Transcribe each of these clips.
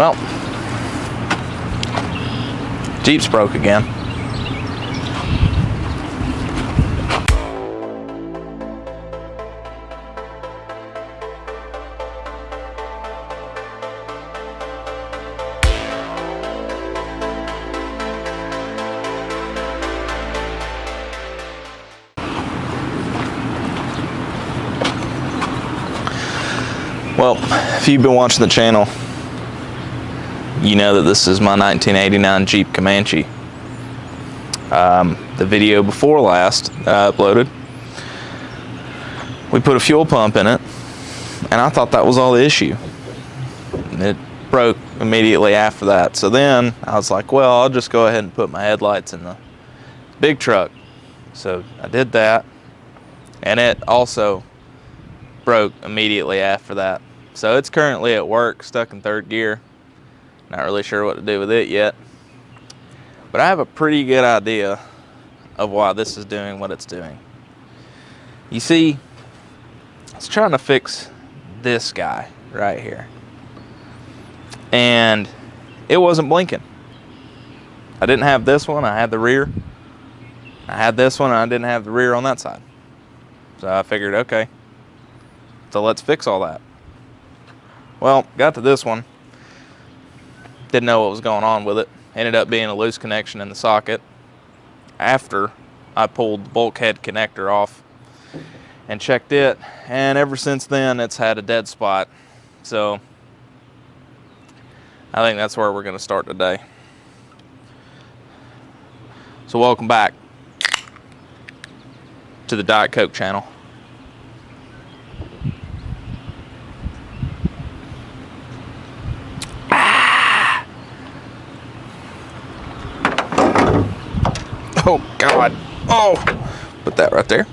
Well, Jeep's broke again. Well, if you've been watching the channel, you know that this is my 1989 Jeep Comanche. The video before last that I uploaded, we put a fuel pump in it, and I thought that was all the issue. It broke immediately after that. So then I was like, well, I'll just go ahead and put my headlights in the big truck. So I did that, and it also broke immediately after that. So it's currently at work, stuck in third gear. Not really sure what to do with it yet. But I have a pretty good idea of why this is doing what it's doing. You see, I was trying to fix this guy right here, and it wasn't blinking. I didn't have this one, I had the rear. I had this one, and I didn't have the rear on that side. So I figured, okay, so let's fix all that. Well, got to this one, didn't know what was going on with it. Ended up being a loose connection in the socket after I pulled the bulkhead connector off and checked it, and ever since then it's had a dead spot. So I think that's where we're going to start today. So welcome back to the Diet Coke channel. Oh God, oh, put that right there.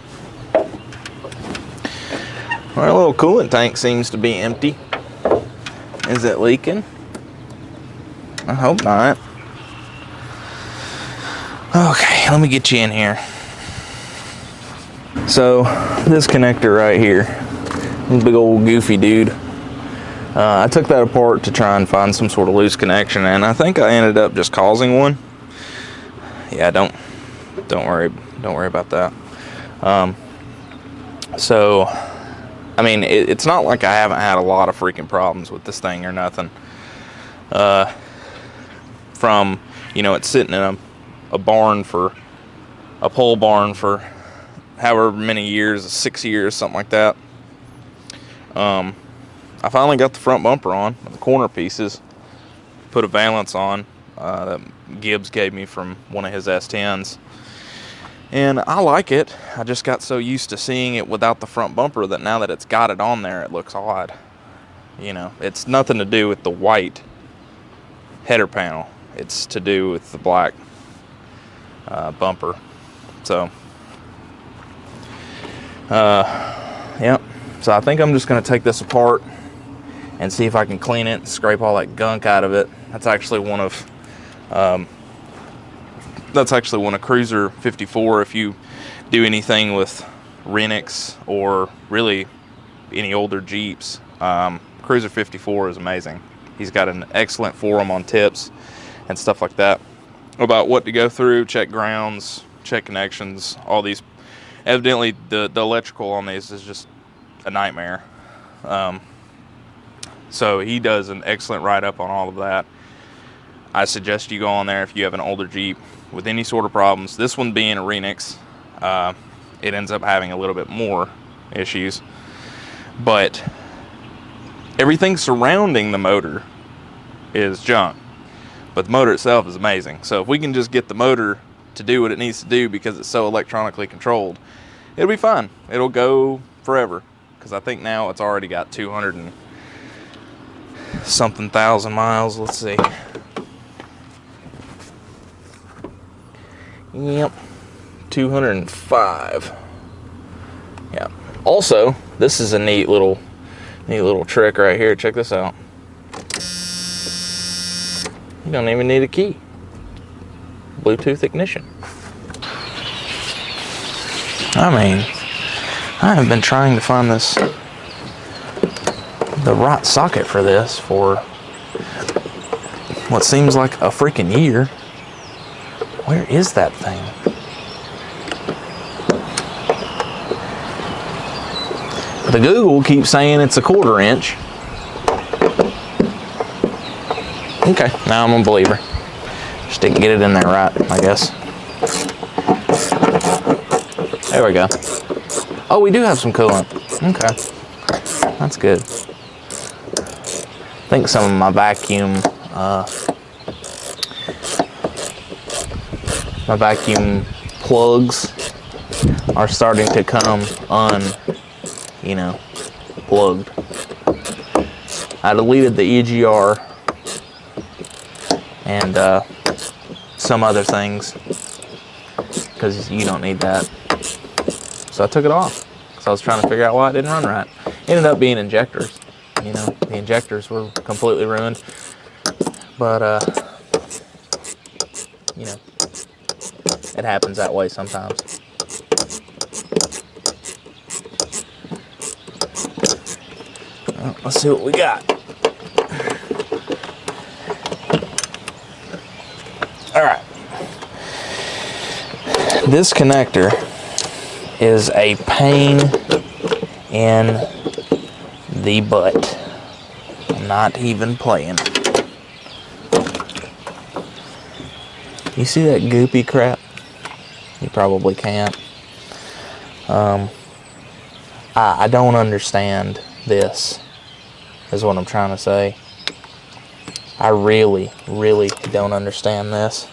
Our little coolant tank seems to be empty. Is it leaking? I hope not. Okay, let me get you in here. So this connector right here, this big old goofy dude, I took that apart to try and find some sort of loose connection, and I think I ended up just causing one. Yeah, don't worry about that. So I mean, it's not like I haven't had a lot of freaking problems with this thing or nothing. From, you know, it's sitting in a barn for a pole barn for however many years, 6 years, something like that. I finally got the front bumper on, the corner pieces, put a valance on that Gibbs gave me from one of his S10s. And I like it. I just got so used to seeing it without the front bumper that now that it's got it on there, it looks odd. You know, it's nothing to do with the white header panel. It's to do with the black bumper. So, yeah. So I think I'm just going to take this apart and see if I can clean it and scrape all that gunk out of it. That's actually one of Cruiser 54. If you do anything with Renix or really any older Jeeps, Cruiser 54 is amazing. He's got an excellent forum on tips and stuff like that about what to go through, check grounds, check connections, all these. Evidently the electrical on these is just a nightmare. So he does an excellent write-up on all of that. I suggest you go on there if you have an older Jeep with any sort of problems. This one being a Renix, it ends up having a little bit more issues, but everything surrounding the motor is junk, but the motor itself is amazing. So if we can just get the motor to do what it needs to do because it's so electronically controlled, it'll be fine. It'll go forever, because I think now it's already got 200 and something thousand miles. Let's see. Yep, 205. Yeah. Also, this is a neat little trick right here. Check this out. You don't even need a key. Bluetooth ignition. I mean, I have been trying to find the right socket for this for what seems like a freaking year. Where is that thing? The Google keeps saying it's a 1/4 inch. Okay, now I'm a believer. Just didn't get it in there right, I guess. There we go. Oh, we do have some coolant. Okay, that's good. I think some of my vacuum plugs are starting to come plugged. I deleted the EGR and some other things because you don't need that. So I took it off because I was trying to figure out why it didn't run right. Ended up being injectors. The injectors were completely ruined. But it happens that way sometimes. Well, let's see what we got. All right. This connector is a pain in the butt. I'm not even playing. You see that goopy crap? You probably can't. I don't understand this, is what I'm trying to say. I really, really don't understand this.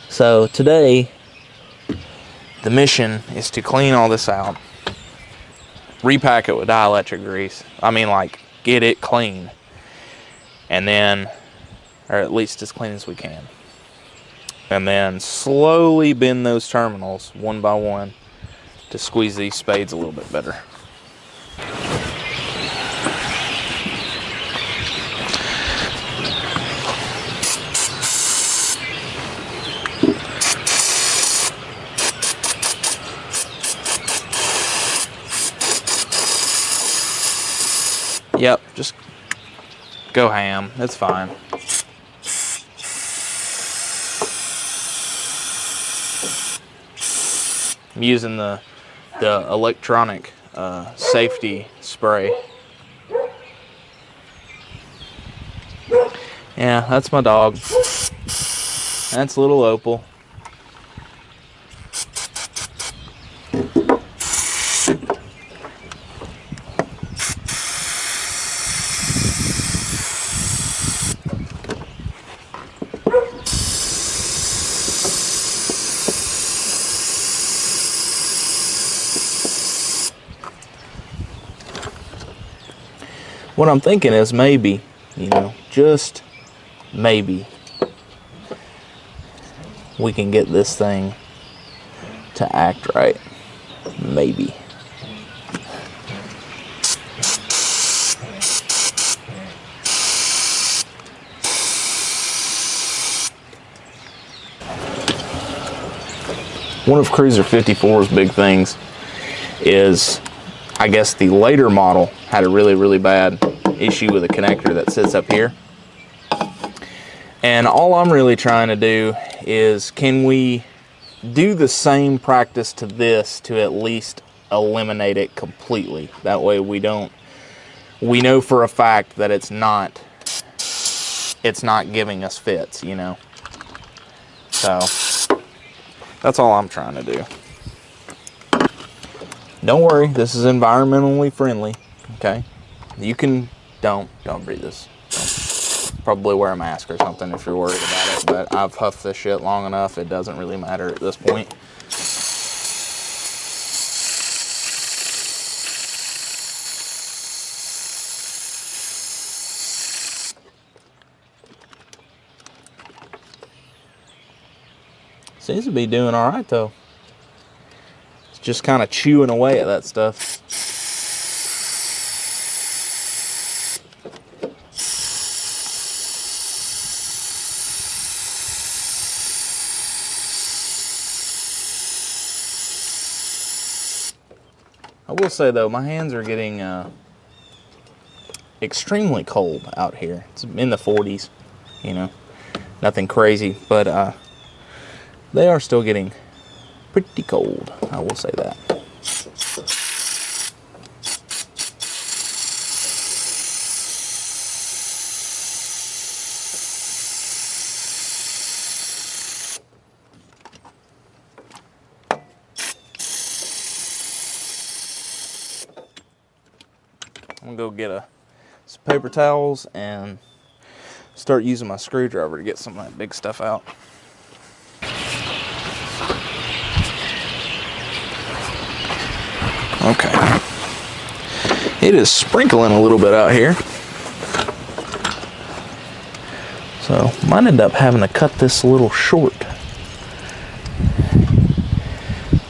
So today, the mission is to clean all this out, repack it with dielectric grease. I mean, like, get it clean. And then, or at least as clean as we can. And then slowly bend those terminals one by one to squeeze these spades a little bit better. Yep, just go ham. It's fine. I'm using the electronic safety spray. Yeah, that's my dog. That's little Opal. What I'm thinking is maybe, just maybe, we can get this thing to act right. Maybe. One of Cruiser 54's big things is, I guess the later model had a really, really bad issue with a connector that sits up here. And all I'm really trying to do is, can we do the same practice to this to at least eliminate it completely? That way we know for a fact that it's not giving us fits, So that's all I'm trying to do. Don't worry, this is environmentally friendly, okay? You can, don't breathe this. Don't. Probably wear a mask or something if you're worried about it, but I've huffed this shit long enough, it doesn't really matter at this point. Seems to be doing all right though. It's just kind of chewing away at that stuff. I will say though, my hands are getting extremely cold out here. It's in the 40s. you know, nothing crazy, but they are still getting pretty cold, I will say that. I'm gonna go get some paper towels and start using my screwdriver to get some of that big stuff out. Okay. It is sprinkling a little bit out here. So might end up having to cut this a little short.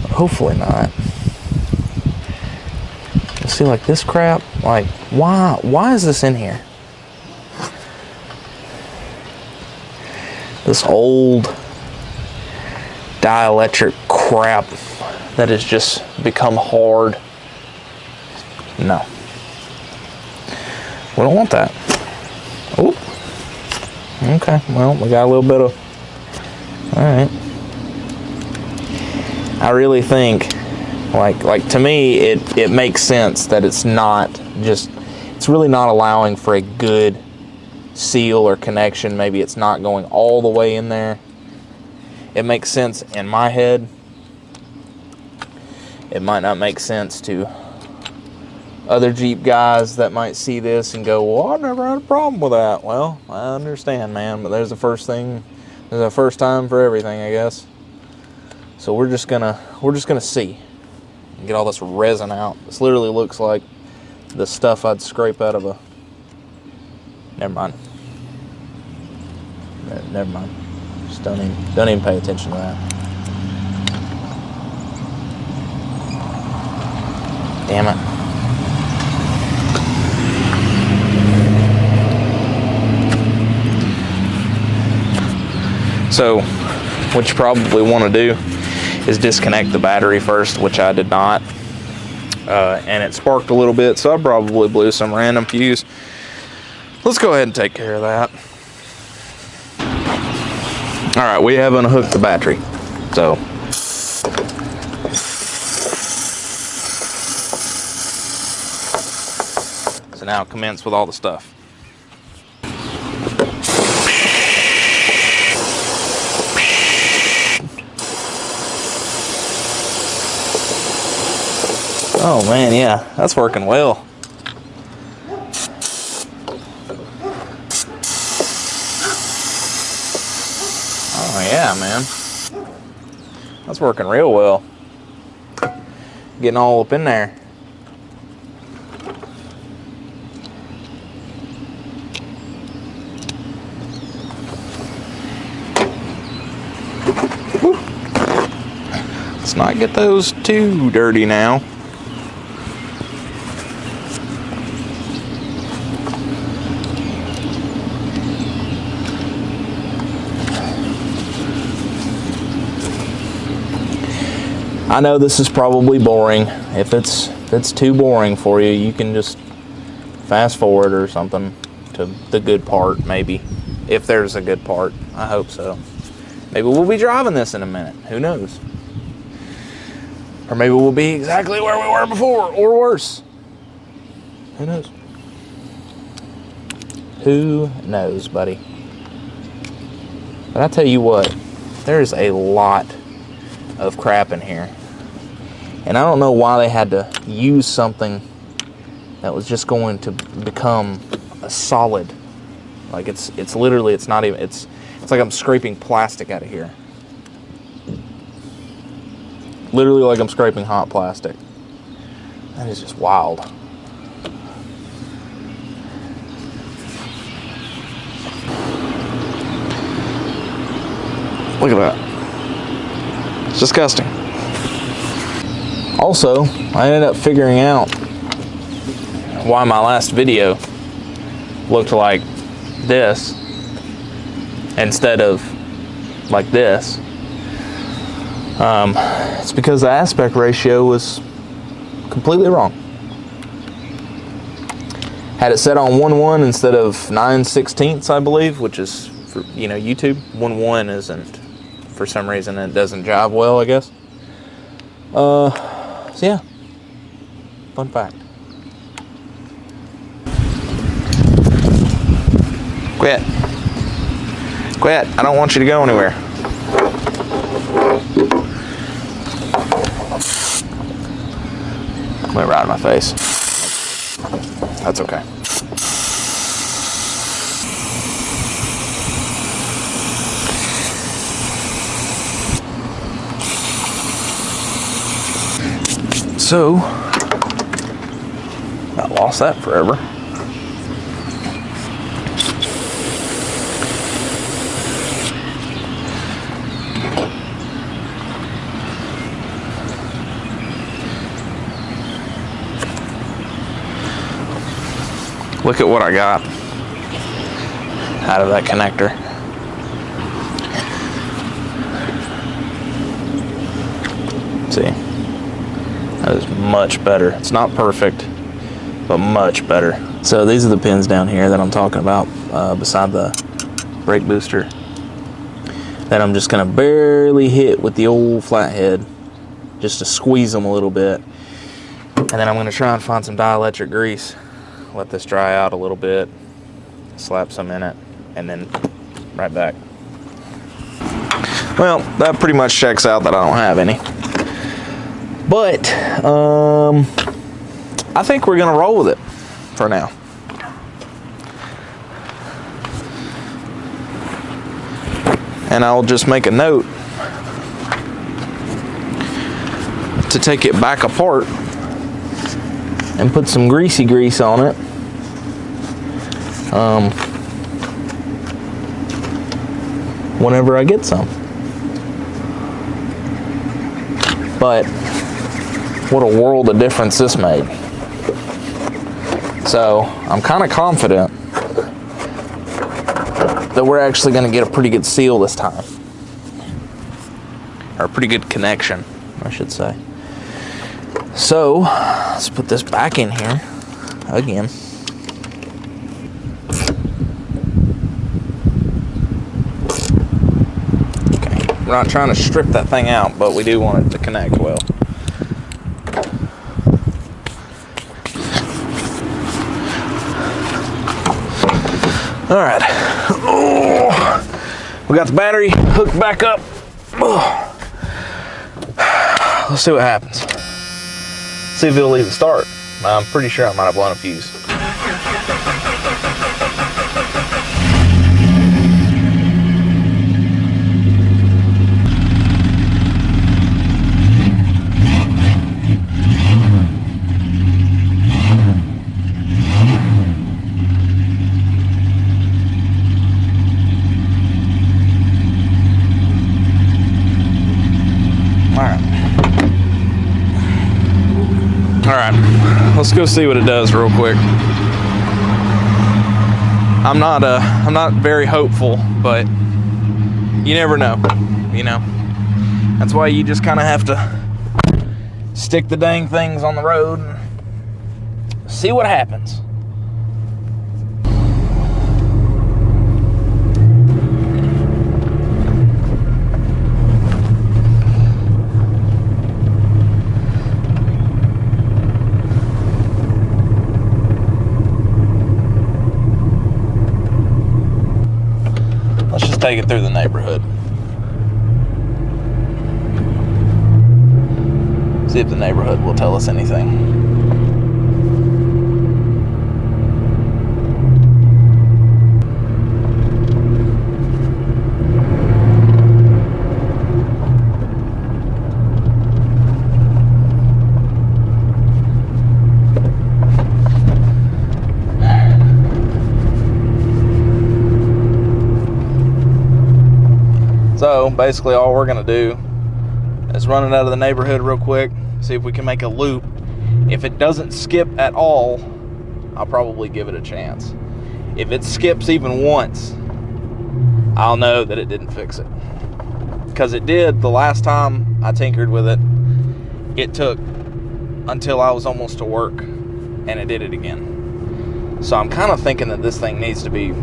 But hopefully not. See, like this crap, like why is this in here? This old dielectric crap that has just become hard. No, we don't want that. Oop. Okay, well, we got a little bit of, all right. I really think, like to me, it makes sense that it's not just, it's really not allowing for a good seal or connection. Maybe it's not going all the way in there. It makes sense in my head. It might not make sense to other Jeep guys that might see this and go, well, I've never had a problem with that. Well, I understand, man, but there's a first time for everything, I guess. So we're just gonna see and get all this resin out. This literally looks like the stuff I'd scrape out of a, never mind. Never mind. Just don't even pay attention to that. Damn it. So, what you probably want to do is disconnect the battery first, which I did not. And it sparked a little bit, so I probably blew some random fuse. Let's go ahead and take care of that. All right, we have unhooked the battery. So now commence with all the stuff. Oh man, yeah, that's working well. Oh yeah, man. That's working real well. Getting all up in there. Woo. Let's not get those too dirty now. I know this is probably boring. If it's too boring for you, you can just fast forward or something to the good part, maybe. If there's a good part. I hope so. Maybe we'll be driving this in a minute. Who knows? Or maybe we'll be exactly where we were before, or worse. Who knows? Who knows, buddy? But I tell you what, there's a lot of crap in here. And I don't know why they had to use something that was just going to become a solid. Like it's literally, it's not even, it's like I'm scraping plastic out of here. Literally like I'm scraping hot plastic. That is just wild. Look at that. It's disgusting. Also, I ended up figuring out why my last video looked like this instead of like this. It's because the aspect ratio was completely wrong. Had it set on 1:1 instead of 9/16, I believe, which is for, you know, YouTube. 1.1 isn't, for some reason, it doesn't jive well, I guess. So yeah, fun fact. Quit. Quit. I don't want you to go anywhere. Went right in my face. That's okay. So, I lost that forever. Look at what I got out of that connector. See, that is much better. It's not perfect, but much better. So these are the pins down here that I'm talking about beside the brake booster that I'm just gonna barely hit with the old flathead just to squeeze them a little bit. And then I'm gonna try and find some dielectric grease. Let this dry out a little bit, slap some in it, and then right back. Well, that pretty much checks out that I don't have any. But, I think we're gonna roll with it for now. And I'll just make a note to take it back apart and put some greasy grease on it. Whenever I get some. But what a world of difference this made. So I'm kind of confident that we're actually going to get a pretty good seal this time. Or a pretty good connection, I should say. So let's put this back in here again. We're not trying to strip that thing out, but we do want it to connect well. All right. Oh, we got the battery hooked back up. Oh. Let's see what happens. See if it'll even start. I'm pretty sure I might have blown a fuse. Alright, let's go see what it does real quick. I'm not very hopeful, but you never know, you know. That's why you just kind of have to stick the dang things on the road and see what happens. Take it through the neighborhood. See if the neighborhood will tell us anything. So basically all we're gonna do is run it out of the neighborhood real quick, see if we can make a loop. If it doesn't skip at all, I'll probably give it a chance. If it skips even once, I'll know that it didn't fix it. Because it did the last time I tinkered with it. It took until I was almost to work and it did it again. So I'm kind of thinking that this thing needs to be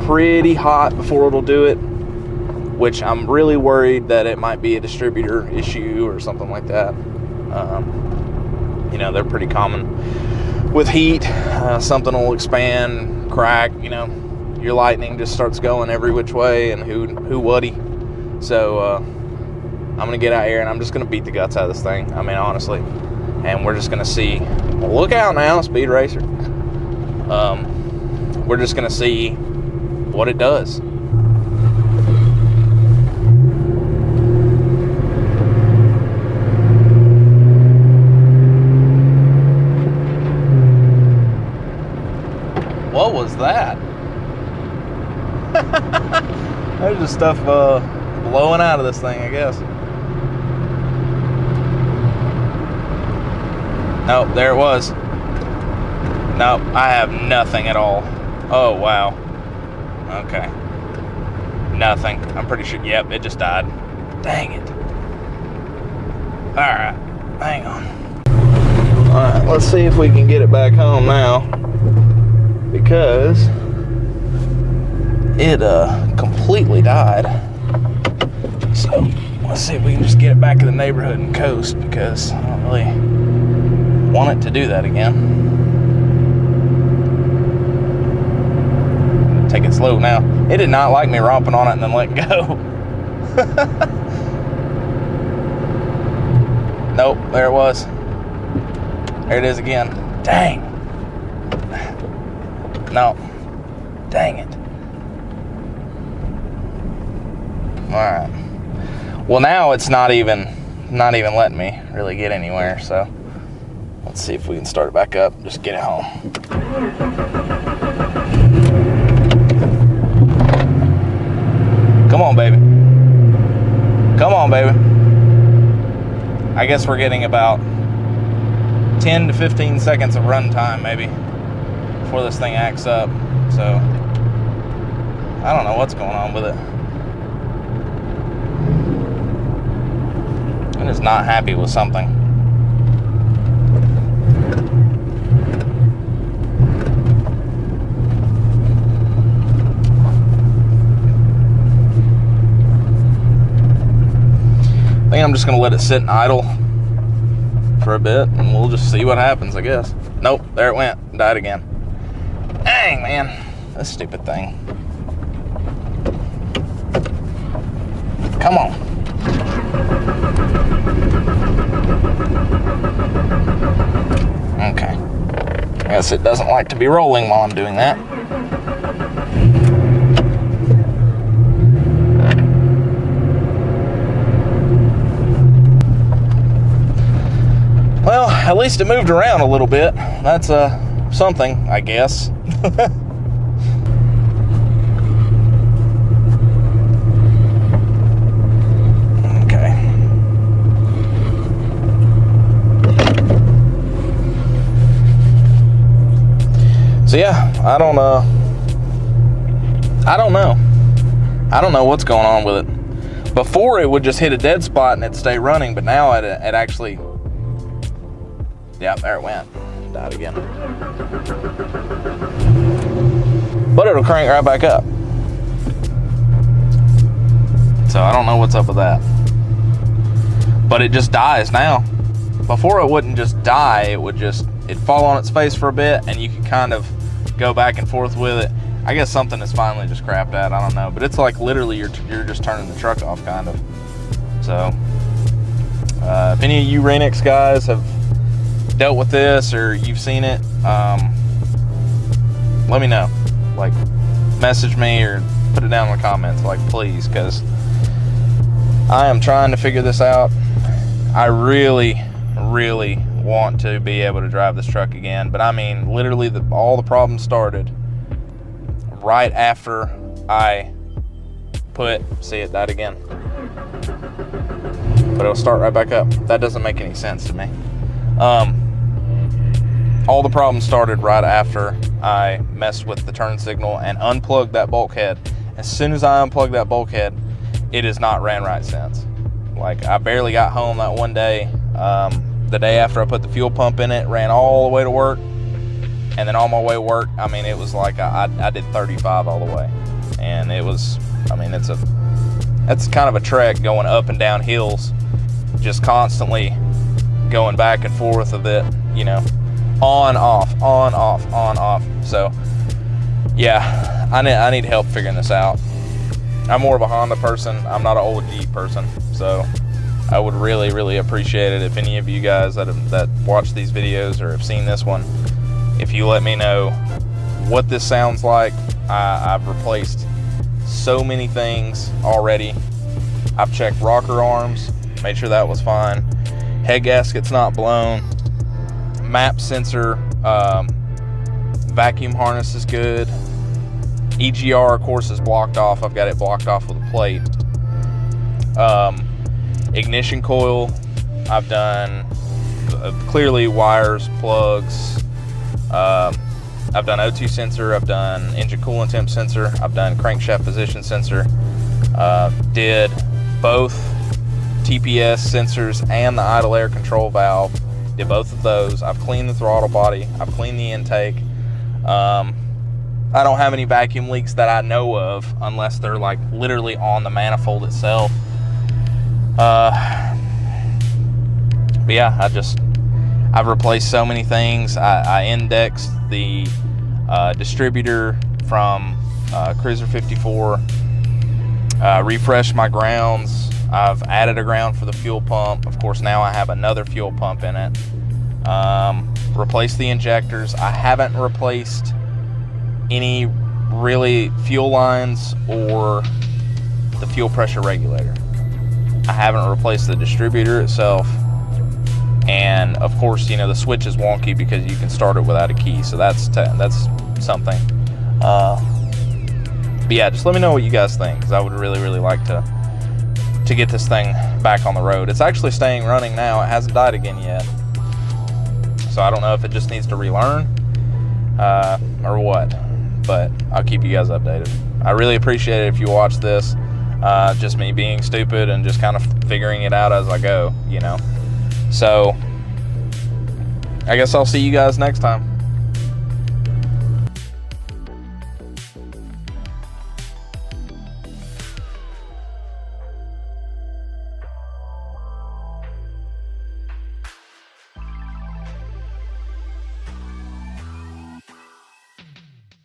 pretty hot before it'll do it, which I'm really worried that it might be a distributor issue or something like that. You know, they're pretty common with heat. Something will expand, crack, you know, your lightning just starts going every which way, and who would-he? So I'm gonna get out here and I'm just gonna beat the guts out of this thing. I mean, honestly, and we're just gonna see. Well, look out now, Speed Racer. We're just gonna see what it does. What was that? There's just stuff blowing out of this thing, I guess. Nope, there it was. Nope, I have nothing at all. Oh, wow. Okay. Nothing. I'm pretty sure, yep, it just died. Dang it. Alright, hang on. Alright, let's see if we can get it back home now, because it completely died. So let's see if we can just get it back in the neighborhood and coast, because I don't really want it to do that again. Take it slow now. It did not like me romping on it and then letting go. Nope, there it was. There it is again. Dang. No. Dang it. Alright. Well, now it's not even letting me really get anywhere, so let's see if we can start it back up. Just get it home. Come on, baby. Come on, baby. I guess we're getting about 10 to 15 seconds of run time, maybe, before this thing acts up. So I don't know what's going on with it. I'm just not happy with something. I think I'm just gonna let it sit and idle for a bit, and we'll just see what happens, I guess. Nope, there it went, died again. Dang, man, this stupid thing. Come on. Okay. I guess it doesn't like to be rolling while I'm doing that. Well, at least it moved around a little bit. That's something, I guess. Okay. So yeah, I don't know. I don't know what's going on with it. Before it would just hit a dead spot and it'd stay running, but now it actually. Yeah, there it went. Died again. But it'll crank right back up. So I don't know what's up with that. But it just dies now. Before it wouldn't just die, it'd fall on its face for a bit and you could kind of go back and forth with it. I guess something is finally just crapped out, I don't know. But it's like literally you're just turning the truck off, kind of. So if any of you Renix guys have dealt with this or you've seen it, let me know. Like, message me or put it down in the comments, like, please, because I am trying to figure this out. I really want to be able to drive this truck again, but I mean, literally all the problems started right after I see it died again. But it'll start right back up. That doesn't make any sense to me. All the problems started right after I messed with the turn signal and unplugged that bulkhead. As soon as I unplugged that bulkhead, it has not ran right since. Like, I barely got home that one day. The day after I put the fuel pump in it, ran all the way to work, And then on my way to work, I mean, it was like I did 35 all the way. And it was, I mean, that's kind of a trek going up and down hills, just constantly going back and forth a bit, you know, on, off, on, off, on, off. So yeah, I need help figuring this out. I'm more of a Honda person. I'm not an old Jeep person. So I would really, really appreciate it if any of you guys that watch these videos or have seen this one, if you let me know what this sounds like. I've replaced so many things already. I've checked rocker arms, made sure that was fine. Head gasket's not blown. Map sensor, vacuum harness is good. EGR, of course, is blocked off. I've got it blocked off with a plate. Ignition coil, I've done clearly wires, plugs. I've done O2 sensor, I've done engine coolant temp sensor, I've done crankshaft position sensor. Did both TPS sensors and the idle air control valve. Did both of those. I've cleaned the throttle body. I've cleaned the intake. I don't have any vacuum leaks that I know of, unless they're like literally on the manifold itself. But yeah, I've replaced so many things. I indexed the distributor from Cruiser 54, refreshed my grounds. I've added a ground for the fuel pump. Of course, now I have another fuel pump in it. Replaced the injectors. I haven't replaced any really fuel lines or the fuel pressure regulator. I haven't replaced the distributor itself. And of course, you know, the switch is wonky because you can start it without a key. So that's something. But yeah, just let me know what you guys think, because I would really, really like to get this thing back on the road. It's actually staying running now. It hasn't died again yet. So I don't know if it just needs to relearn or what, but I'll keep you guys updated. I really appreciate it if you watch this. Just me being stupid and just kind of figuring it out as I go, you know. So I guess I'll see you guys next time.